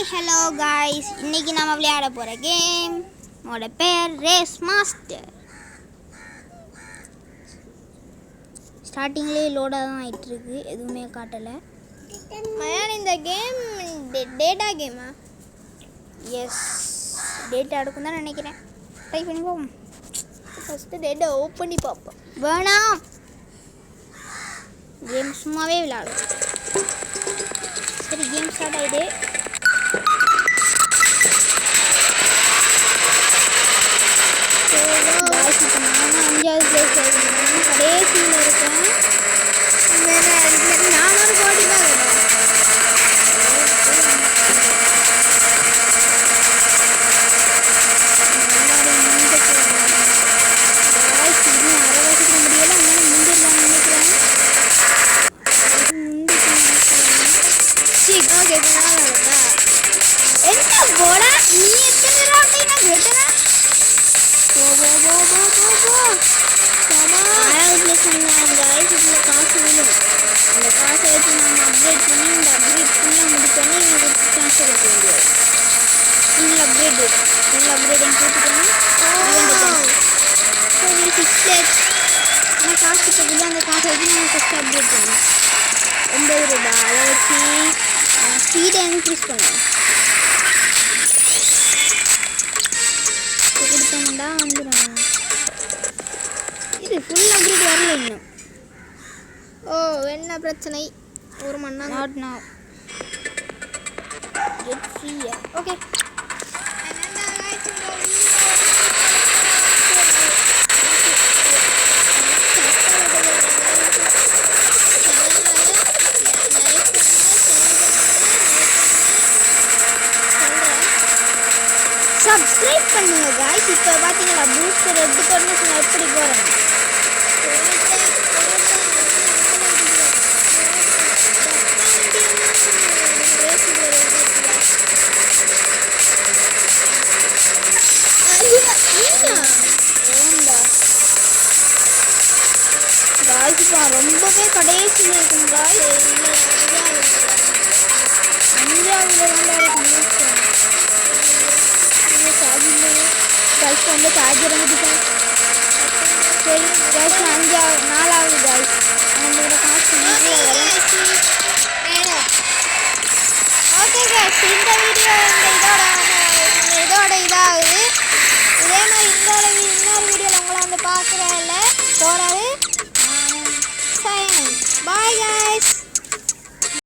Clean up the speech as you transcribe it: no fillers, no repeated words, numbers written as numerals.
Hi hello guys, இன்றைக்கி நம்ம விளையாட போகிற கேம் ஓட பேர் ரேஸ் மாஸ்டர். ஸ்டார்டிங்லேயே லோடாக தான் ஆகிட்டுருக்கு, எதுவுமே காட்டலை. மயான், இந்த கேம் டேட்டா கேமா? எஸ், டேட்டா எடுக்கும் தான் நினைக்கிறேன். ட்ரை பண்ணி போவோம். ஃபஸ்ட்டு டேட்டா ஓப்பன் பண்ணி பார்ப்போம். வேணாம், கேம் சும்மாவே விளையாடும். சரி, கேம் ஸ்டார்ட் ஆகிடு. அஞ்சாவது பிளேஸ் இருக்கேன், கடைசியில் இருக்கேன். நான் ஒரு கோடி தான் வேணும். என்ன போடா, நீ எத்தனை ரவுண்ட் நான் வெட்டறேன். காசு விழும். அந்த காசை வச்சு நம்ம அப்கிரேட் பண்ணி இந்த அப்கிரேட் ஃபுல்லாக முடிச்சோன்னே இவங்களுக்கு சான்ஸ் கொடுக்க முடியாது. ஃபுல் அப்கிரேட் போட்டுக்கணும். சரி, 6 பிளேட்ஸ். ஆனால் காசு பக்கத்தில் அந்த காசை வச்சு நம்ம ஃபஸ்ட்டு அப்கிரேட் பண்ணணும். 9 ரூபாய். அதை வச்சு ஸ்பீடை இன்க்ரீஸ் பண்ணுவோம். கொடுத்தோம்டா வந்துடும். இது ஃபுல் அப்கிரேட் வரல இன்னும். ஓ, என்ன பிரச்சனை? ஒரு மணி நேரம். Not now. Get free. Okay, subscribe பண்ணுங்க गाइस. இப்போ பாத்தீங்களா பூஸ்டர் ரெட் கலர்ல எப்படி போறேன்.